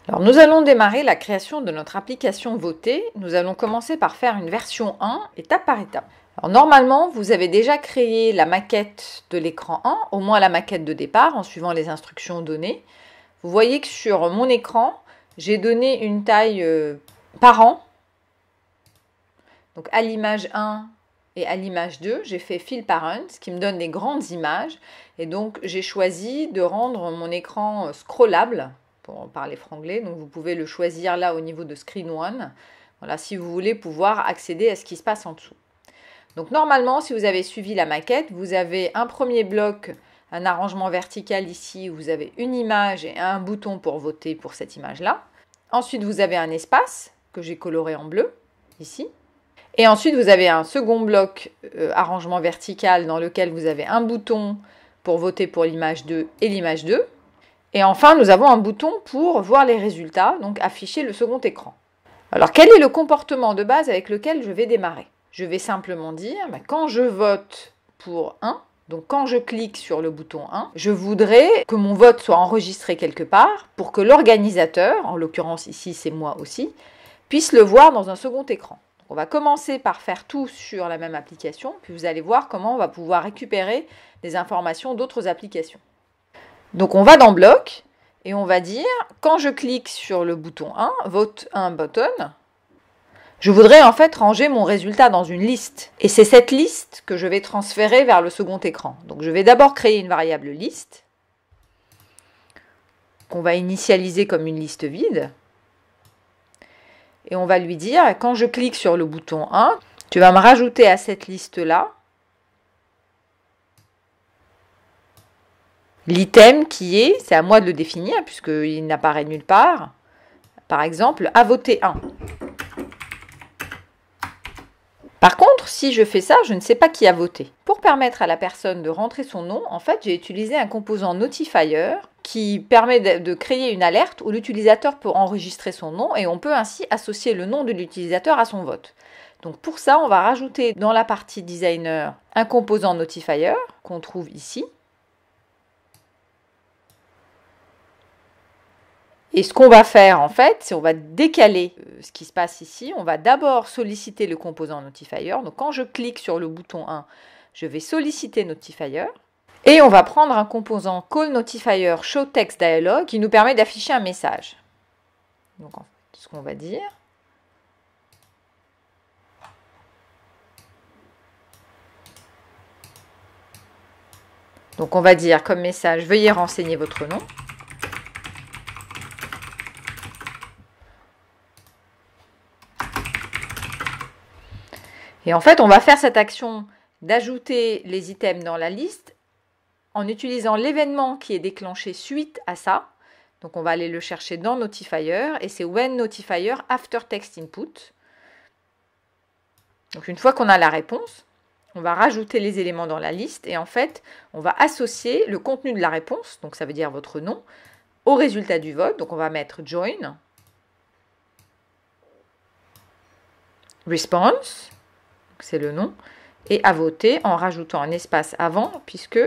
Alors nous allons démarrer la création de notre application Voter. Nous allons commencer par faire une version 1, étape par étape. Alors normalement, vous avez déjà créé la maquette de l'écran 1, au moins la maquette de départ, en suivant les instructions données. Vous voyez que sur mon écran, j'ai donné une taille parent. Donc à l'image 1 et à l'image 2, j'ai fait Fill Parent, ce qui me donne des grandes images. Et donc j'ai choisi de rendre mon écran scrollable, pour parler franglais. Donc vous pouvez le choisir là au niveau de Screen 1. Voilà, si vous voulez pouvoir accéder à ce qui se passe en dessous. Donc normalement, si vous avez suivi la maquette, vous avez un premier bloc, un arrangement vertical ici, où vous avez une image et un bouton pour voter pour cette image-là. Ensuite, vous avez un espace que j'ai coloré en bleu, ici. Et ensuite, vous avez un second bloc arrangement vertical dans lequel vous avez un bouton pour voter pour l'image 2 et l'image 2. Et enfin, nous avons un bouton pour voir les résultats, donc afficher le second écran. Alors, quel est le comportement de base avec lequel je vais démarrer? Je vais simplement dire, quand je vote pour 1, donc quand je clique sur le bouton 1, je voudrais que mon vote soit enregistré quelque part pour que l'organisateur, en l'occurrence ici c'est moi aussi, puisse le voir dans un second écran. Donc, on va commencer par faire tout sur la même application, puis vous allez voir comment on va pouvoir récupérer des informations d'autres applications. Donc on va dans Bloc et on va dire, quand je clique sur le bouton 1, Vote 1 button, je voudrais en fait ranger mon résultat dans une liste. Et c'est cette liste que je vais transférer vers le second écran. Donc je vais d'abord créer une variable liste, qu'on va initialiser comme une liste vide. Et on va lui dire, quand je clique sur le bouton 1, tu vas me rajouter à cette liste-là l'item qui est, c'est à moi de le définir puisqu'il n'apparaît nulle part, par exemple, à voter 1. Par contre, si je fais ça, je ne sais pas qui a voté. Pour permettre à la personne de rentrer son nom, en fait, j'ai utilisé un composant notifier qui permet de créer une alerte où l'utilisateur peut enregistrer son nom et on peut ainsi associer le nom de l'utilisateur à son vote. Donc pour ça, on va rajouter dans la partie designer un composant notifier qu'on trouve ici. Et ce qu'on va faire, en fait, c'est on va décaler ce qui se passe ici. On va d'abord solliciter le composant notifier. Donc, quand je clique sur le bouton 1, je vais solliciter notifier. Et on va prendre un composant call notifier show text dialog qui nous permet d'afficher un message. Donc, en fait, ce qu'on va dire. Donc, on va dire comme message, veuillez renseigner votre nom. Et en fait, on va faire cette action d'ajouter les items dans la liste en utilisant l'événement qui est déclenché suite à ça. Donc, on va aller le chercher dans Notifier et c'est When Notifier After Text Input. Donc, une fois qu'on a la réponse, on va rajouter les éléments dans la liste et en fait, on va associer le contenu de la réponse, donc ça veut dire votre nom, au résultat du vote. Donc, on va mettre Join, Response, c'est le nom, et à voter en rajoutant un espace avant, puisque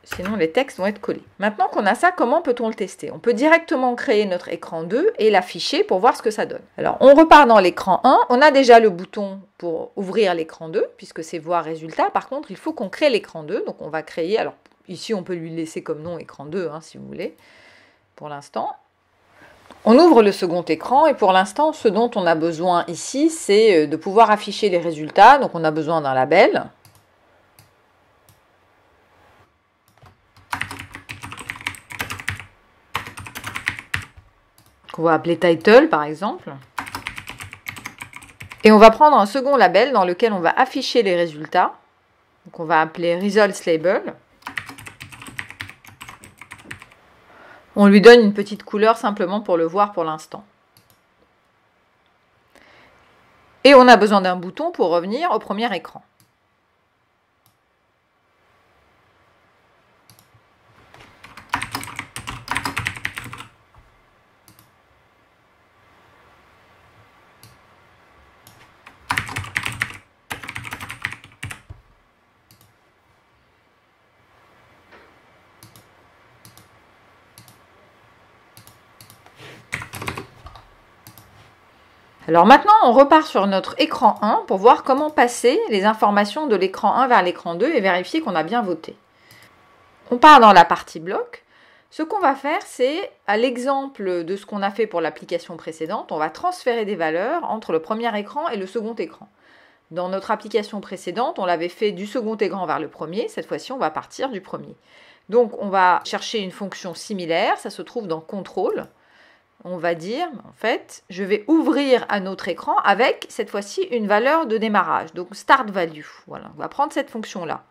sinon les textes vont être collés. Maintenant qu'on a ça, comment peut-on le tester? On peut directement créer notre écran 2 et l'afficher pour voir ce que ça donne. Alors, on repart dans l'écran 1, on a déjà le bouton pour ouvrir l'écran 2, puisque c'est voir résultat. Par contre, il faut qu'on crée l'écran 2, donc on va créer, alors ici on peut lui laisser comme nom écran 2, si vous voulez, pour l'instant. On ouvre le second écran et pour l'instant, ce dont on a besoin ici, c'est de pouvoir afficher les résultats. Donc, on a besoin d'un label. Qu'on va appeler Title, par exemple. Et on va prendre un second label dans lequel on va afficher les résultats. Donc, on va appeler Results Label. On lui donne une petite couleur simplement pour le voir pour l'instant. Et on a besoin d'un bouton pour revenir au premier écran. Alors maintenant, on repart sur notre écran 1 pour voir comment passer les informations de l'écran 1 vers l'écran 2 et vérifier qu'on a bien voté. On part dans la partie bloc. Ce qu'on va faire, c'est, à l'exemple de ce qu'on a fait pour l'application précédente, on va transférer des valeurs entre le premier écran et le second écran. Dans notre application précédente, on l'avait fait du second écran vers le premier. Cette fois-ci, on va partir du premier. Donc, on va chercher une fonction similaire. Ça se trouve dans Contrôle. On va dire, en fait, je vais ouvrir un autre écran avec, cette fois-ci, une valeur de démarrage. Donc, Start Value. Voilà, on va prendre cette fonction-là.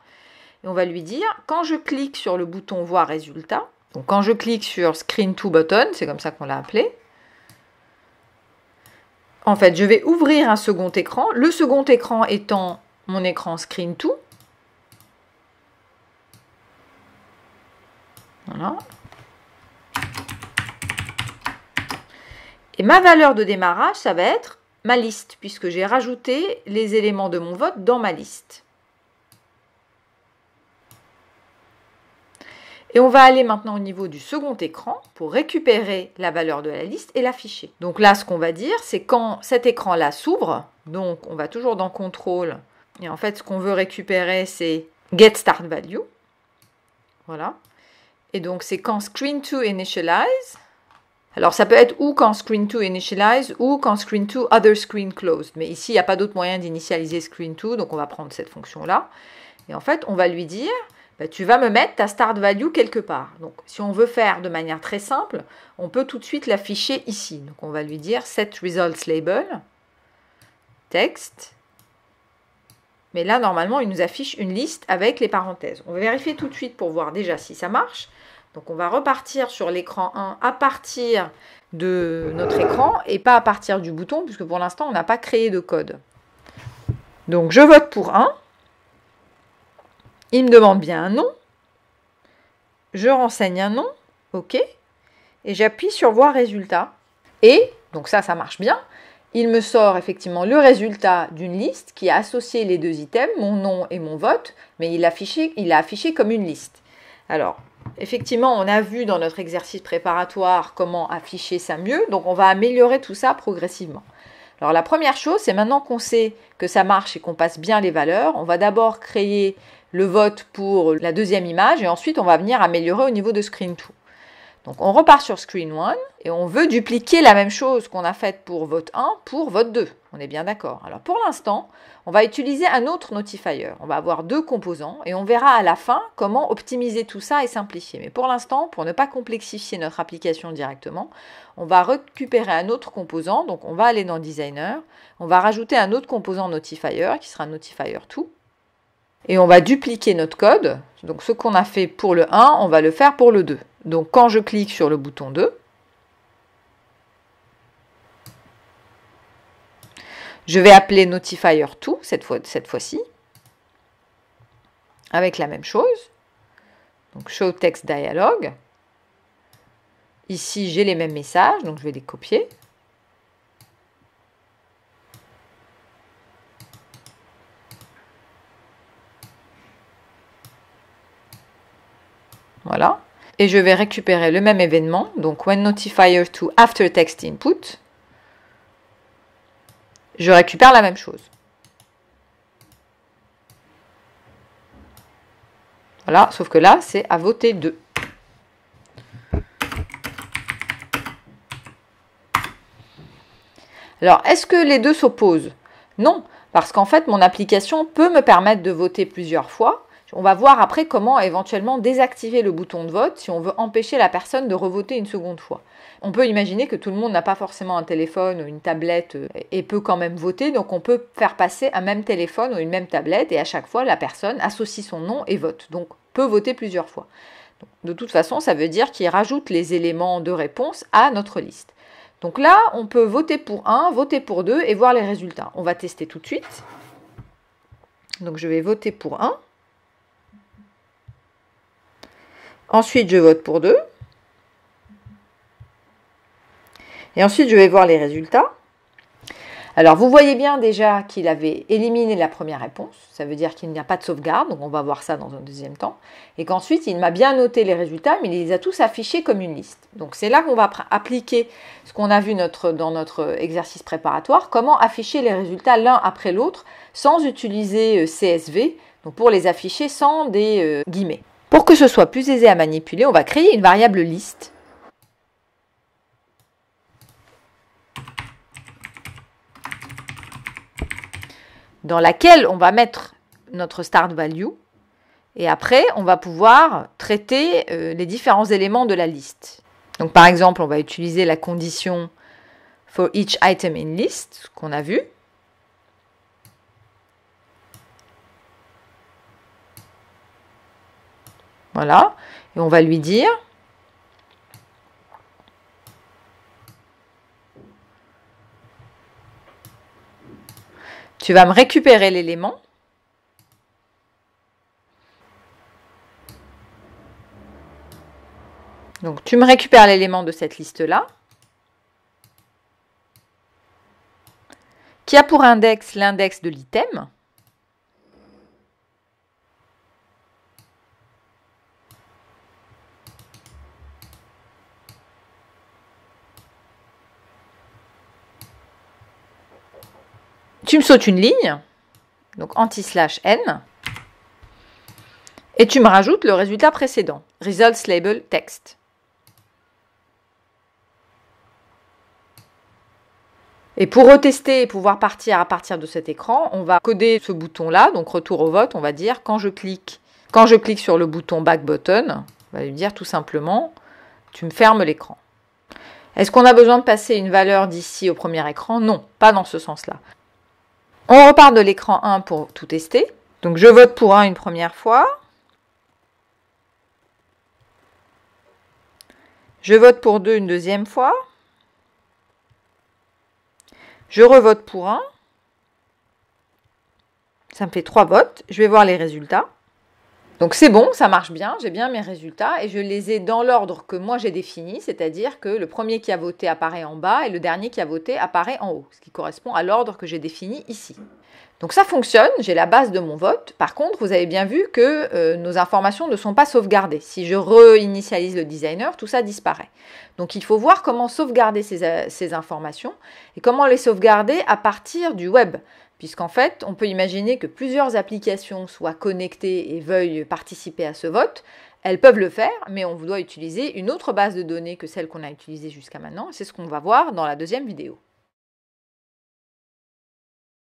Et on va lui dire, quand je clique sur le bouton Voir résultat, donc quand je clique sur Screen to Button, c'est comme ça qu'on l'a appelé, en fait, je vais ouvrir un second écran, le second écran étant mon écran Screen to. Voilà. Et ma valeur de démarrage, ça va être ma liste, puisque j'ai rajouté les éléments de mon vote dans ma liste. Et on va aller maintenant au niveau du second écran pour récupérer la valeur de la liste et l'afficher. Donc là, ce qu'on va dire, c'est quand cet écran-là s'ouvre, donc on va toujours dans Contrôle, et en fait, ce qu'on veut récupérer, c'est Get Start Value. Voilà. Et donc, c'est quand Screen to Initialize. Alors, ça peut être ou quand Screen to Initialize ou quand Screen to Other Screen Closed. Mais ici, il n'y a pas d'autre moyen d'initialiser Screen to, donc on va prendre cette fonction-là. Et en fait, on va lui dire, tu vas me mettre ta start value quelque part. Donc, si on veut faire de manière très simple, on peut tout de suite l'afficher ici. Donc, on va lui dire set results label, texte. Mais là, normalement, il nous affiche une liste avec les parenthèses. On va vérifier tout de suite pour voir déjà si ça marche. Donc, on va repartir sur l'écran 1 à partir de notre écran et pas à partir du bouton, puisque pour l'instant, on n'a pas créé de code. Donc, je vote pour 1. Il me demande bien un nom. Je renseigne un nom. OK. Et j'appuie sur Voir résultat. Et, donc ça marche bien. Il me sort effectivement le résultat d'une liste qui a associé les deux items, mon nom et mon vote, mais il l'a affiché comme une liste. Alors, effectivement, on a vu dans notre exercice préparatoire comment afficher ça mieux, donc on va améliorer tout ça progressivement. Alors la première chose, c'est maintenant qu'on sait que ça marche et qu'on passe bien les valeurs, on va d'abord créer le vote pour la deuxième image et ensuite on va venir améliorer au niveau de Screen 2. Donc on repart sur Screen 1 et on veut dupliquer la même chose qu'on a faite pour vote 1 pour vote 2. On est bien d'accord. Alors pour l'instant, on va utiliser un autre notifier. On va avoir deux composants et on verra à la fin comment optimiser tout ça et simplifier. Mais pour l'instant, pour ne pas complexifier notre application directement, on va récupérer un autre composant. Donc on va aller dans Designer, on va rajouter un autre composant notifier qui sera notifier 2. Et on va dupliquer notre code. Donc ce qu'on a fait pour le 1, on va le faire pour le 2. Donc quand je clique sur le bouton 2, je vais appeler notifier 2 cette fois-ci, avec la même chose. Donc show text dialog. Ici, j'ai les mêmes messages, donc je vais les copier. Voilà. Et je vais récupérer le même événement, donc when notifier to after text input, je récupère la même chose. Voilà, sauf que là, c'est à voter 2. Alors, est-ce que les deux s'opposent? Non, parce qu'en fait, mon application peut me permettre de voter plusieurs fois. On va voir après comment éventuellement désactiver le bouton de vote si on veut empêcher la personne de revoter une seconde fois. On peut imaginer que tout le monde n'a pas forcément un téléphone ou une tablette et peut quand même voter, donc on peut faire passer un même téléphone ou une même tablette et à chaque fois la personne associe son nom et vote, donc peut voter plusieurs fois. Donc, de toute façon, ça veut dire qu'il rajoute les éléments de réponse à notre liste. Donc là, on peut voter pour 1, voter pour 2 et voir les résultats. On va tester tout de suite. Donc je vais voter pour 1. Ensuite, je vote pour 2. Et ensuite, je vais voir les résultats. Alors, vous voyez bien déjà qu'il avait éliminé la première réponse. Ça veut dire qu'il n'y a pas de sauvegarde. Donc, on va voir ça dans un deuxième temps. Et qu'ensuite, il m'a bien noté les résultats, mais il les a tous affichés comme une liste. Donc, c'est là qu'on va appliquer ce qu'on a vu dans notre exercice préparatoire. Comment afficher les résultats l'un après l'autre sans utiliser CSV. Donc, pour les afficher sans des guillemets. Pour que ce soit plus aisé à manipuler, on va créer une variable liste. Dans laquelle on va mettre notre start value et après on va pouvoir traiter les différents éléments de la liste. Donc par exemple, on va utiliser la condition for each item in list qu'on a vu. Voilà, et on va lui dire tu vas me récupérer l'élément. Donc, tu me récupères l'élément de cette liste-là, qui a pour index l'index de l'item. Tu me sautes une ligne, donc anti/n, et tu me rajoutes le résultat précédent, results label text. Et pour retester et pouvoir partir à partir de cet écran, on va coder ce bouton-là, donc retour au vote, on va dire quand je clique sur le bouton back button, on va lui dire tout simplement, tu me fermes l'écran. Est-ce qu'on a besoin de passer une valeur d'ici au premier écran? Non, pas dans ce sens-là. On repart de l'écran 1 pour tout tester. Donc je vote pour 1 une première fois. Je vote pour 2 une deuxième fois. Je revote pour 1. Ça me fait 3 votes. Je vais voir les résultats. Donc c'est bon, ça marche bien, j'ai bien mes résultats et je les ai dans l'ordre que moi j'ai défini, c'est-à-dire que le premier qui a voté apparaît en bas et le dernier qui a voté apparaît en haut, ce qui correspond à l'ordre que j'ai défini ici. Donc ça fonctionne, j'ai la base de mon vote. Par contre, vous avez bien vu que nos informations ne sont pas sauvegardées. Si je réinitialise le designer, tout ça disparaît. Donc il faut voir comment sauvegarder ces informations et comment les sauvegarder à partir du web. Puisqu'en fait, on peut imaginer que plusieurs applications soient connectées et veuillent participer à ce vote. Elles peuvent le faire, mais on doit utiliser une autre base de données que celle qu'on a utilisée jusqu'à maintenant. C'est ce qu'on va voir dans la deuxième vidéo.